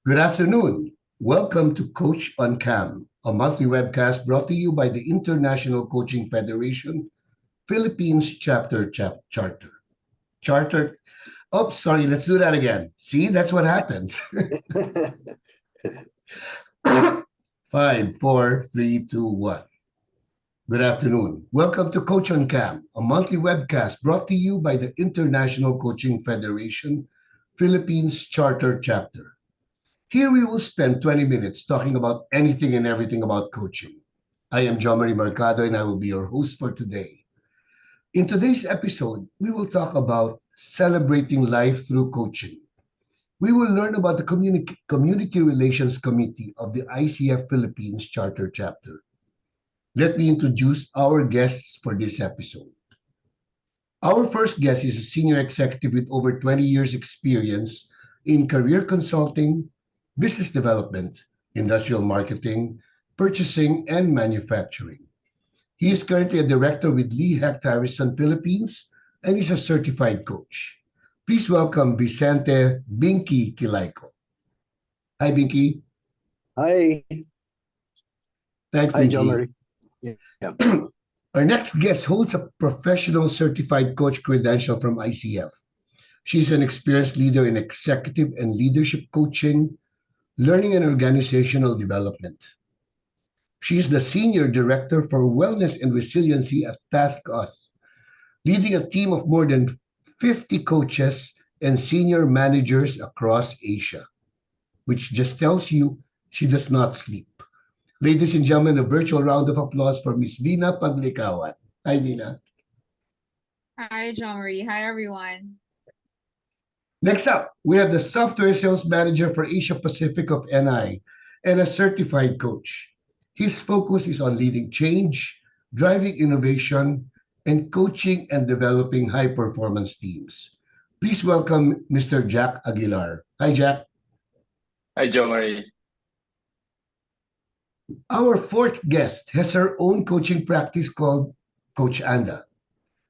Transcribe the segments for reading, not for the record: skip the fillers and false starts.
Good afternoon. Welcome to Coach on Cam, a monthly webcast brought to you by the International Coaching Federation Philippines Charter. Charter. Oh, sorry. Let's do that again. See, that's what happens. 5, 4, 3, 2, 1. Good afternoon. Welcome to Coach on Cam, a monthly webcast brought to you by the International Coaching Federation Philippines Charter Chapter. Here we will spend 20 minutes talking about anything and everything about coaching. I am Jomari Mercado and I will be your host for today. In today's episode, we will talk about celebrating life through coaching. We will learn about the Community Relations Committee of the ICF Philippines Charter Chapter. Let me introduce our guests for this episode. Our first guest is a senior executive with over 20 years experience in career consulting, business development, industrial marketing, purchasing, and manufacturing. He is currently a director with Lee Hecht Harrison Philippines and is a certified coach. Please welcome Vicente Binky Kilayko. Hi, Binky. Hi. Thanks, Hi, Binky. Jomari. Yeah. Our next guest holds a professional certified coach credential from ICF. She's an experienced leader in executive and leadership coaching, learning and organizational development. She is the Senior Director for Wellness and Resiliency at Task Us, leading a team of more than 50 coaches and senior managers across Asia, which just tells you she does not sleep. Ladies and gentlemen, a virtual round of applause for Miss Vina Paglicawan. Hi, Vina. Hi, Jomari. Hi, everyone. Next up, we have the Software Sales Manager for Asia Pacific of NI and a certified coach. His focus is on leading change, driving innovation, and coaching and developing high-performance teams. Please welcome Mr. Jack Aguilar. Hi, Jack. Hi, Jomari. Our fourth guest has her own coaching practice called Coach Anda.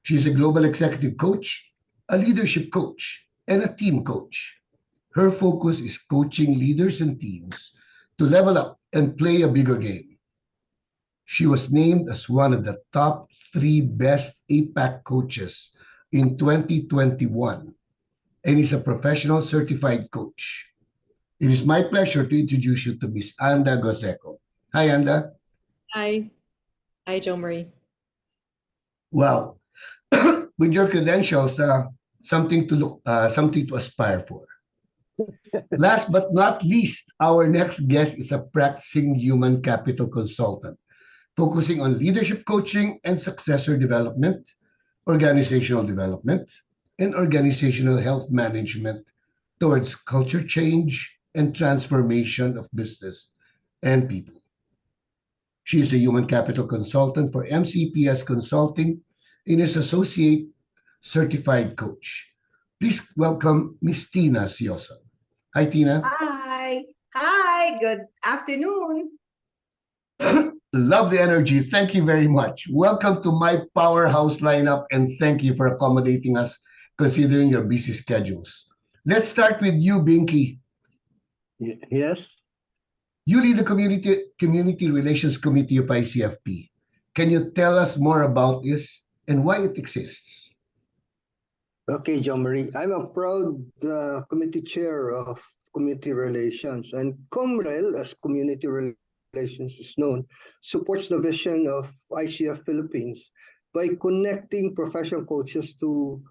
She is a global executive coach, a leadership coach, and a team coach. Her focus is coaching leaders and teams to level up and play a bigger game. She was named as one of the top 3 best APAC coaches in 2021 and is a professional certified coach. It is my pleasure to introduce you to Miss Anda Goseco. Hi, Anda. Hi. Hi, Jomari. Wow. With your credentials, something to aspire for. Last but not least, our next guest is a practicing human capital consultant, focusing on leadership coaching and successor development, organizational development, and organizational health management towards culture change and transformation of business and people. She is a human capital consultant for MCPS Consulting and is associate certified coach. Please welcome Miss Tina Sioson. Hi, Tina. Hi. Hi. Good afternoon. Love the energy. Thank you very much. Welcome to my powerhouse lineup and thank you for accommodating us considering your busy schedules. Let's start with you, Binky. Yes. You lead the Community Relations Committee of ICFP. Can you tell us more about this and why it exists? Okay, Jomari. I'm a proud committee chair of Community Relations, and COMREL, as Community Relations is known, supports the vision of ICF Philippines by connecting professional coaches to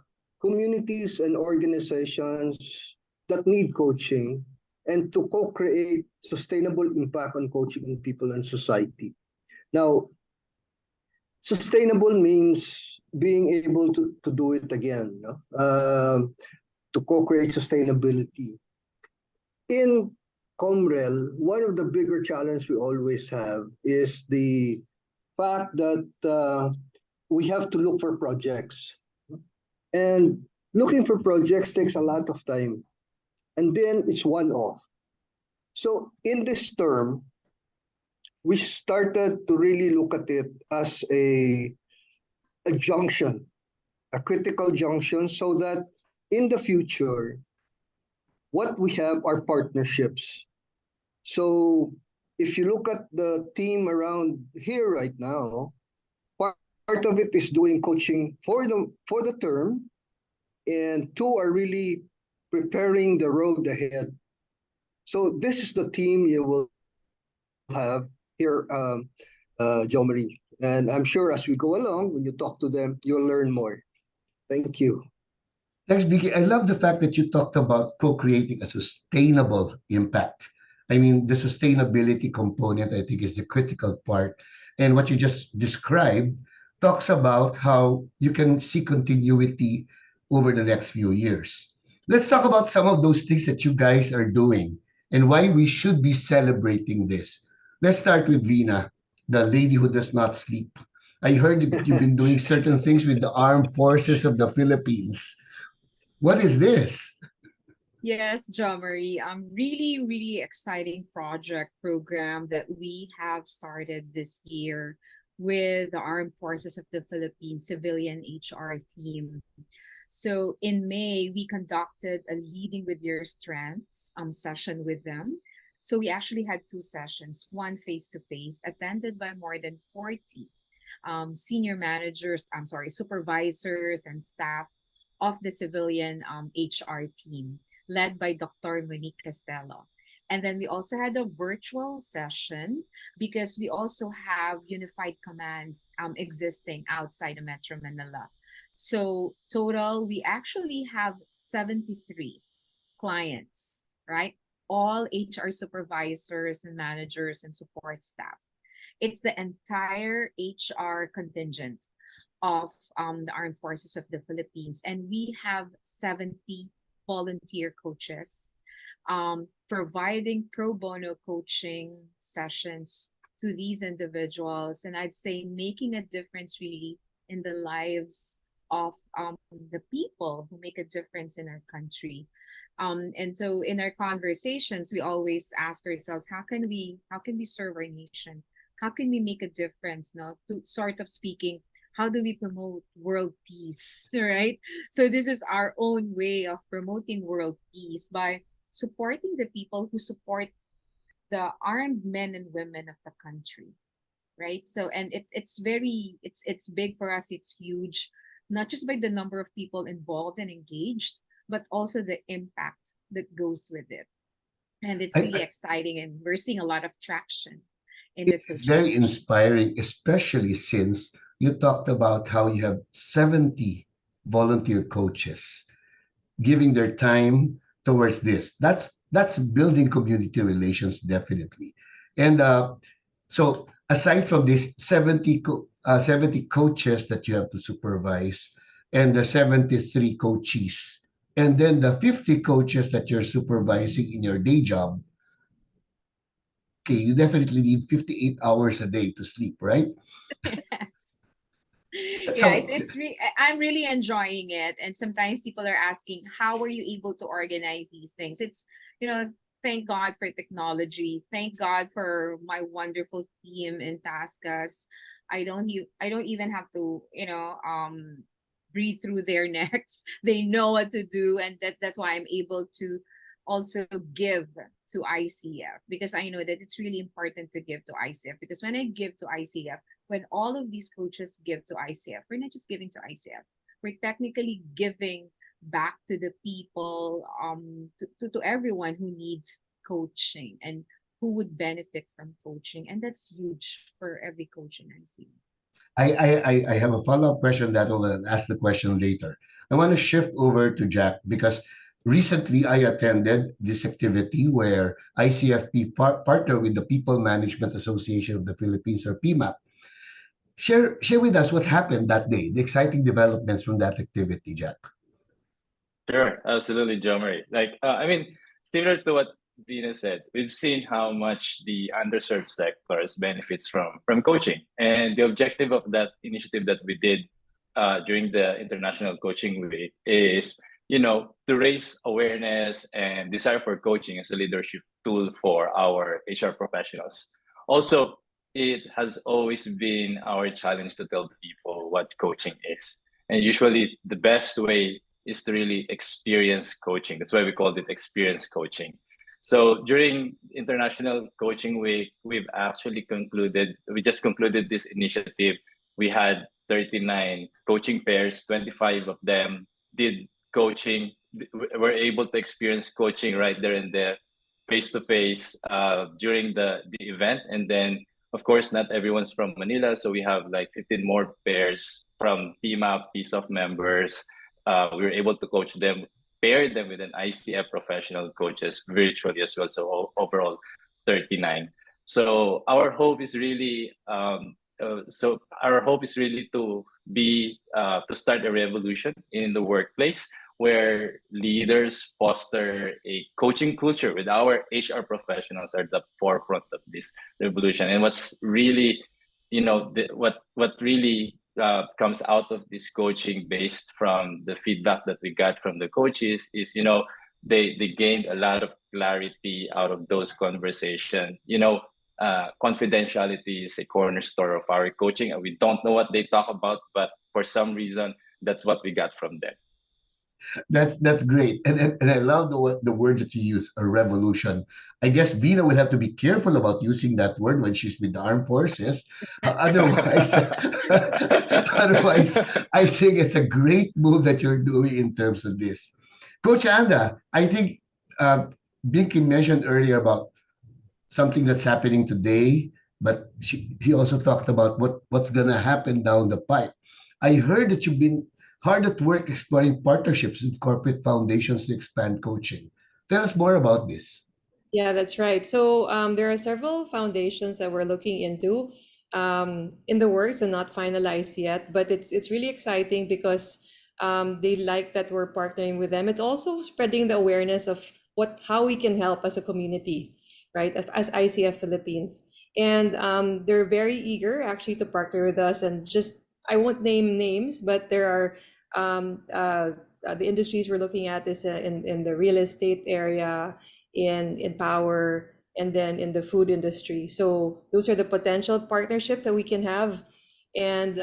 communities and organizations that need coaching and to co-create sustainable impact on coaching in people and society. Now, sustainable means being able to do it again, to co-create sustainability. In COMREL, one of the bigger challenges we always have is the fact that we have to look for projects. And looking for projects takes a lot of time. And then it's one-off. So in this term, we started to really look at it as a junction, a critical junction, so that in the future, what we have are partnerships So if you look at the team around here right now, part of it is doing coaching for the term, and two are really preparing the road ahead. So this is the team you will have here, Jomari. And I'm sure as we go along, when you talk to them, you'll learn more. Thank you. Thanks, Binky. I love the fact that you talked about co-creating a sustainable impact. I mean, the sustainability component, I think, is the critical part. And what you just described talks about how you can see continuity over the next few years. Let's talk about some of those things that you guys are doing and why we should be celebrating this. Let's start with Vina, the lady who does not sleep. I heard that you've been doing certain things with the armed forces of the Philippines. What is this? Yes, Jomari. Really exciting project program that we have started this year with the Armed Forces of the Philippines Civilian HR team. So in May, we conducted a Leading with Your Strengths session with them. So we actually had two sessions, one face-to-face, attended by more than 40 senior managers, supervisors and staff of the civilian HR team, led by Dr. Monique Castello. And then we also had a virtual session because we also have unified commands existing outside of Metro Manila. So total, we actually have 73 clients, right? All HR supervisors and managers and support staff. It's the entire HR contingent of the Armed Forces of the Philippines. And we have 70 volunteer coaches providing pro bono coaching sessions to these individuals. And I'd say making a difference really in the lives of the people who make a difference in our country. And so in our conversations, we always ask ourselves, how can we serve our nation? How can we make a difference? No, to sort of speaking, how do we promote world peace, right? So this is our own way of promoting world peace by supporting the people who support the armed men and women of the country, right? So and it's big for us. It's huge, not just by the number of people involved and engaged, but also the impact that goes with it. And it's really exciting, and we're seeing a lot of traction in the It's coaching very space. inspiring, especially since you talked about how you have 70 volunteer coaches giving their time towards this. That's building community relations, definitely. And so aside from this 70 coaches that you have to supervise, and the 73 coaches, and then the 50 coaches that you're supervising in your day job, okay, you definitely need 58 hours a day to sleep, right? Yes. Yeah, So I'm really enjoying it. And sometimes people are asking, how are you able to organize these things? It's, thank God for technology. Thank God for my wonderful team in Taskas. I don't even have to, breathe through their necks. They know what to do, and that's why I'm able to also give to ICF, because I know that it's really important to give to ICF, because when I give to ICF, when all of these coaches give to ICF, we're not just giving to ICF. We're technically giving back to the people, to everyone who needs coaching and who would benefit from coaching. And that's huge for every coach in ICF. I have a follow-up question that I will ask the question later. I want to shift over to Jack because recently I attended this activity where ICFP partnered with the People Management Association of the Philippines, or PMAP. Share with us what happened that day, the exciting developments from that activity, Jack. Sure, absolutely, Jomari. Similar to what Vina said, we've seen how much the underserved sectors benefits from coaching. And the objective of that initiative that we did during the International Coaching Week is, to raise awareness and desire for coaching as a leadership tool for our HR professionals. Also, it has always been our challenge to tell people what coaching is. And usually the best way is to really experience coaching. That's why we called it experience coaching. So during International Coaching Week, we just concluded this initiative. We had 39 coaching pairs, 25 of them did coaching, were able to experience coaching right there and there, face to face during the event. And then, of course, not everyone's from Manila, so we have like 15 more pairs from PMAP, Piece of members. We were able to coach them, pair them with an ICF professional coaches virtually as well. So overall, 39. So our hope is really to be to start a revolution in the workplace where leaders foster a coaching culture with our HR professionals are the forefront of this revolution. And what's really, what really comes out of this coaching based from the feedback that we got from the coaches is, they gained a lot of clarity out of those conversations. Confidentiality is a cornerstone of our coaching, and we don't know what they talk about, but for some reason, that's what we got from them. That's great, and I love the word that you use, a revolution. I guess Vina will have to be careful about using that word when she's with the armed forces. Otherwise, otherwise, I think it's a great move that you're doing in terms of this. Coach Anda, I think Binky mentioned earlier about something that's happening today, but he also talked about what's gonna happen down the pipe. I heard that you've been hard at work exploring partnerships with corporate foundations to expand coaching. Tell us more about this. Yeah, that's right. So there are several foundations that we're looking into in the works and not finalized yet, but it's really exciting because they like that we're partnering with them. It's also spreading the awareness of how we can help as a community, right? As ICF Philippines. And they're very eager actually to partner with us, and just I won't name names, but there are the industries we're looking at is in the real estate area, in power, and then in the food industry. So those are the potential partnerships that we can have. And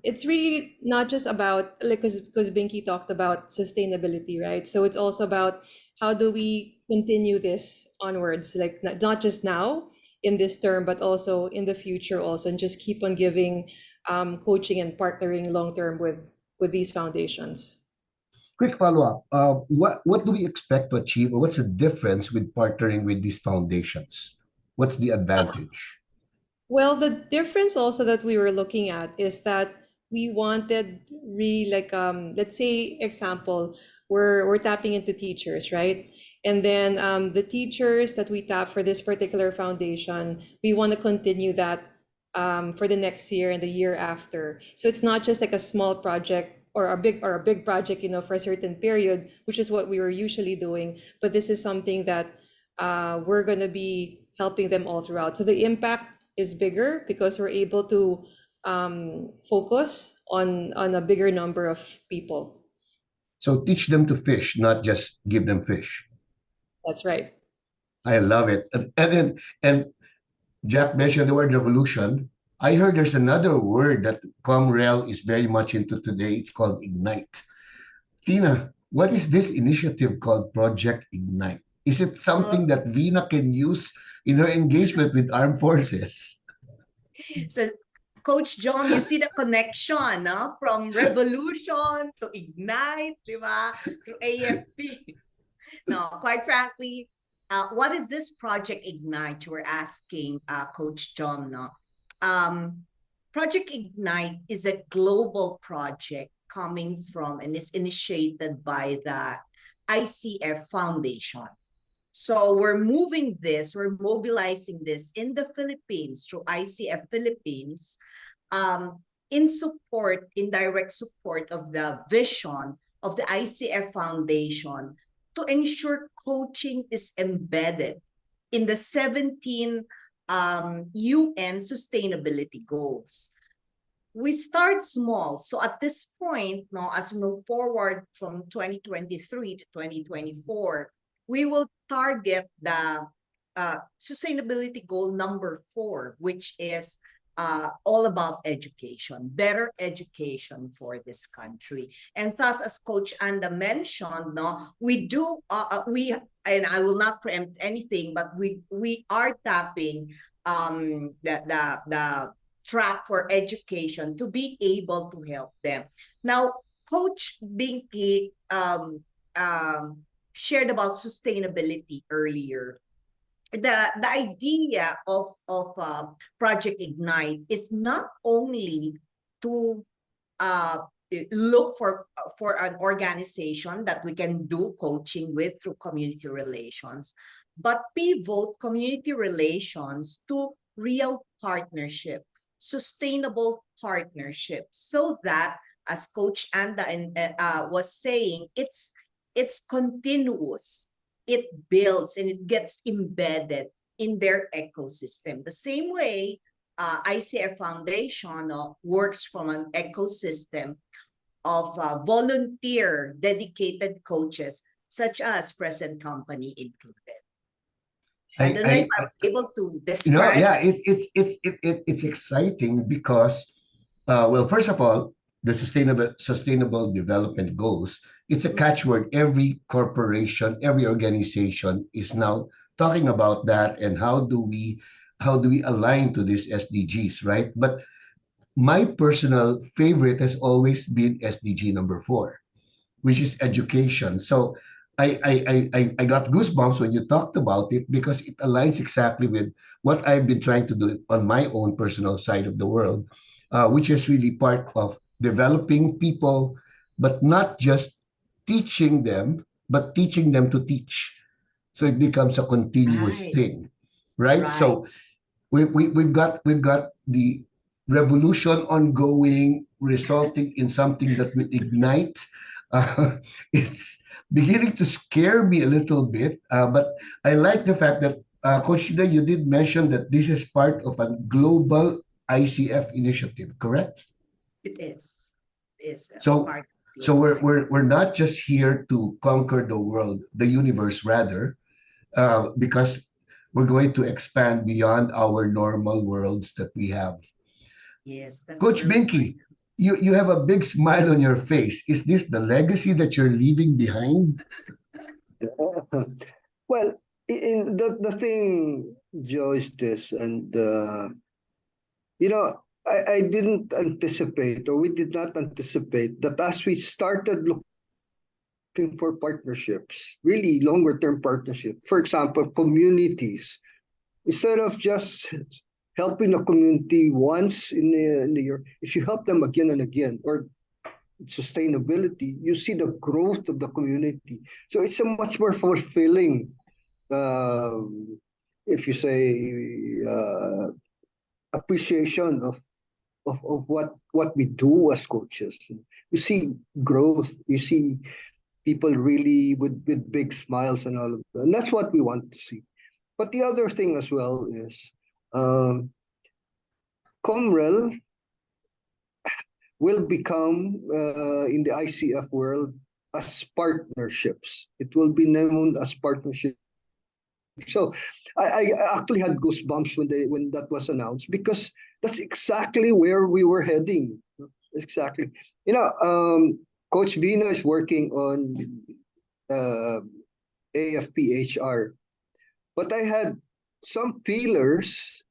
it's really not just about, like, because Binky talked about sustainability, right? So it's also about how do we continue this onwards, like not just now in this term, but also in the future also, and just keep on giving coaching and partnering long term with these foundations. Quick follow-up. What do we expect to achieve, or what's the difference with partnering with these foundations? What's the advantage? Well, the difference also that we were looking at is that we wanted really, like, let's say example, we're tapping into teachers, right? And then the teachers that we tap for this particular foundation, we want to continue that for the next year and the year after. So it's not just like a small project or a big project, for a certain period, which is what we were usually doing. But this is something that we're going to be helping them all throughout. So the impact is bigger because we're able to focus on a bigger number of people. So teach them to fish, not just give them fish. That's right. I love it. And Jack mentioned the word revolution. I heard there's another word that Comrel is very much into today. It's called Ignite. Tina, what is this initiative called Project Ignite? Is it something that Vina can use in her engagement with armed forces? So, Coach John, you see the connection, no? From revolution to ignite, di ba? To AFP. No, quite frankly, what is this Project Ignite? You were asking, Coach John, no? Project Ignite is a global project coming from and is initiated by the ICF Foundation. So we're mobilizing this in the Philippines through ICF Philippines in direct support of the vision of the ICF Foundation to ensure coaching is embedded in the 17 UN sustainability goals. We start small. So at this point, as we move forward from 2023 to 2024, we will target the sustainability goal number 4, which is all about education, better education for this country. And thus, as Coach Anda mentioned, no, we do, and I will not preempt anything, but we are tapping the track for education to be able to help them. Now, Coach Binky shared about sustainability earlier. The idea of Project Ignite is not only to look for an organization that we can do coaching with through community relations, but pivot community relations to real partnership, sustainable partnership, so that, as Coach Anda was saying, it's continuous. It builds and it gets embedded in their ecosystem. The same way ICF Foundation works from an ecosystem of volunteer dedicated coaches, such as present company included. I don't know if I was able to describe. No, yeah, it's exciting because, well, first of all, the sustainable development goals. It's a catchword. Every corporation, every organization is now talking about that, and how do we align to these SDGs, right? But my personal favorite has always been SDG number 4, which is education. So I got goosebumps when you talked about it, because it aligns exactly with what I've been trying to do on my own personal side of the world, which is really part of developing people, but not just teaching them, but teaching them to teach. So it becomes a continuous Right. thing, right? Right. So we've got the revolution ongoing, resulting in something that will ignite. It's beginning to scare me a little bit, but I like the fact that, Coach Shida, you did mention that this is part of a global ICF initiative, correct? It is. It's a So part of so global we're not just here to conquer the world, the universe rather, because we're going to expand beyond our normal worlds that we have. Yes, that's Coach very Binky, you have a big smile on your face. Is this the legacy that you're leaving behind? Well, in the thing, Joe, is this, and I didn't anticipate, or we did not anticipate, that as we started looking for partnerships, really longer term partnerships, for example, communities, instead of just helping a community once in the year, if you help them again and again, or sustainability, you see the growth of the community. So it's a much more fulfilling, if you say, appreciation of what we do as coaches. You see growth. You see people really with big smiles and all of that. And that's what we want to see. But the other thing as well is, Comrel will become, in the ICF world, as partnerships. It will be known as partnerships. So I actually had goosebumps when that was announced, because that's exactly where we were heading. Exactly. Coach Vina is working on AFPHR, but I had some feelers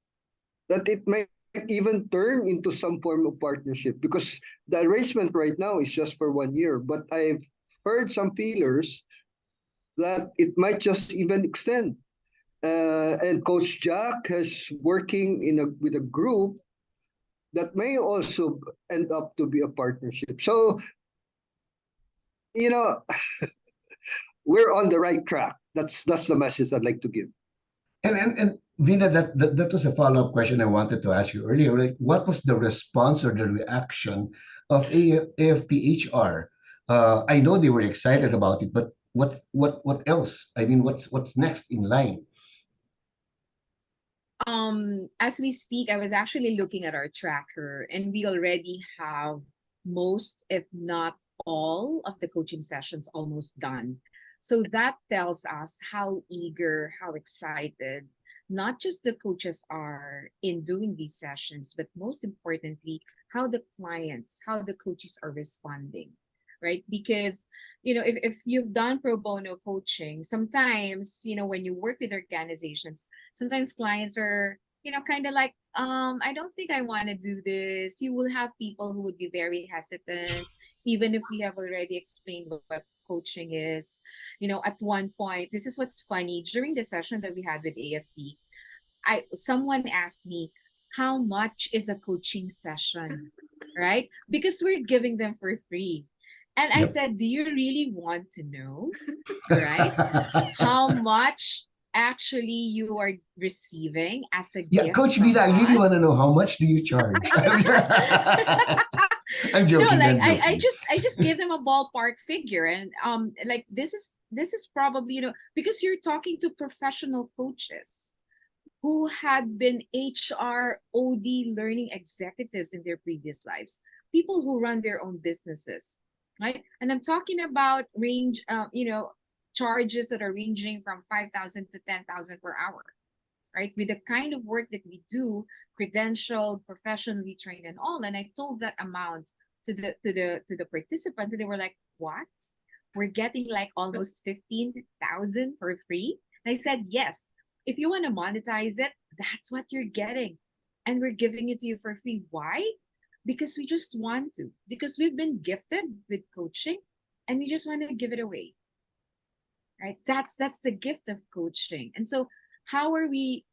that it might even turn into some form of partnership, because the arrangement right now is just for 1 year. But I've heard some feelers that it might just even extend. And Coach Jack is working with a group that may also end up to be a partnership. So, you know, we're on the right track. That's the message I'd like to give. And Vina, that was a follow-up question I wanted to ask you earlier. Like, what was the response or the reaction of AFPHR? I know they were excited about it, but what else? I mean, what's next in line? As we speak, I was actually looking at our tracker, and we already have most, if not all, of the coaching sessions almost done. So that tells us how eager, how excited not just the coaches are in doing these sessions, but most importantly, how the clients, how the coaches are responding, right? Because, if you've done pro bono coaching, sometimes, when you work with organizations, sometimes clients are, kind of like, I don't think I want to do this. You will have people who would be very hesitant, even if we have already explained what coaching is. At one point, this is what's funny, during the session that we had with AFP, someone asked me, how much is a coaching session, right? Because we're giving them for free. And I Yep. said, do you really want to know, right? How much actually you are receiving as a Yeah, gift Coach from Vina, I really want to us? know, how much do you charge? I'm No, joking. like I'm I just gave them a ballpark figure, and like this is probably, because you're talking to professional coaches who had been HR OD learning executives in their previous lives, people who run their own businesses, right? And I'm talking about charges that are ranging from 5,000 to 10,000 per hour, right? With the kind of work that we do, credentialed, professionally trained, and all. And I told that amount to the participants, and they were like, "What? We're getting like almost 15,000 for free?" And I said, "Yes. If you want to monetize it, that's what you're getting, and we're giving it to you for free. Why? Because we just want to. Because we've been gifted with coaching, and we just want to give it away." Right, that's the gift of coaching. And so how are we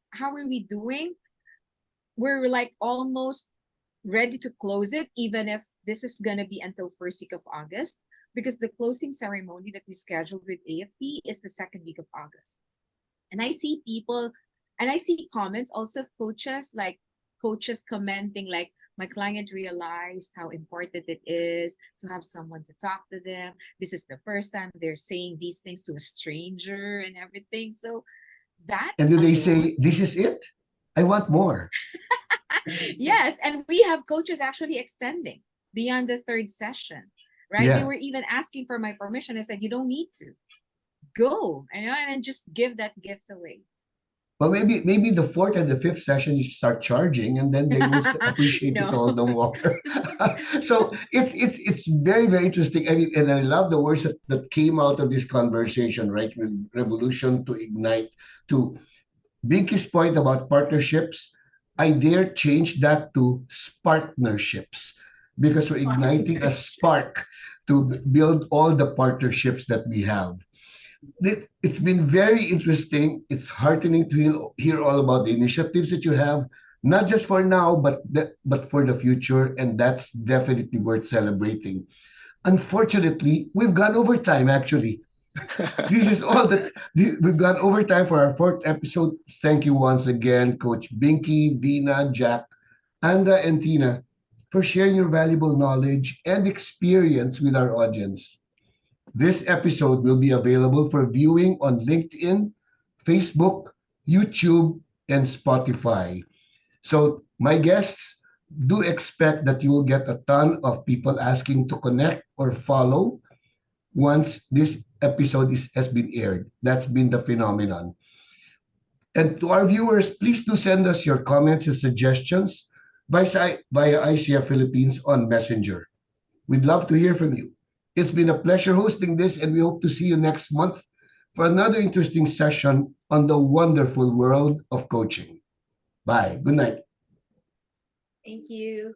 doing? We're like almost ready to close it, even if this is going to be until first week of August, because the closing ceremony that we scheduled with AFP is the second week of August. And I see people, and I see comments also of coaches, like coaches commenting like, my client realized how important it is to have someone to talk to them. This is the first time they're saying these things to a stranger and everything. So that And do they alone, say, this is it? I want more. yes, and we have coaches actually extending beyond the third session, right? They Yeah. were even asking for my permission. I said, you don't need to go, and then just give that gift away. Well, maybe the fourth and the fifth session you should start charging, and then they will appreciate it all No. the more. So it's very very interesting. I mean, and I love the words that came out of this conversation, right? With revolution to ignite to Binky's point about partnerships. I dare change that to partnerships, because we're igniting a Partnership. spark to build all the partnerships that we have. It's been very interesting. It's heartening to hear all about the initiatives that you have, not just for now, but for the future, and that's definitely worth celebrating. Unfortunately, we've gone over time. Actually, this is all that we've gone over time for our fourth episode. Thank you once again, Coach Binky, Vina, Jack, Anda, and Tina, for sharing your valuable knowledge and experience with our audience. This episode will be available for viewing on LinkedIn, Facebook, YouTube, and Spotify. So, my guests, do expect that you will get a ton of people asking to connect or follow once this episode has been aired. That's been the phenomenon. And to our viewers, please do send us your comments and suggestions via ICF Philippines on Messenger. We'd love to hear from you. It's been a pleasure hosting this, and we hope to see you next month for another interesting session on the wonderful world of coaching. Bye. Good night. Thank you.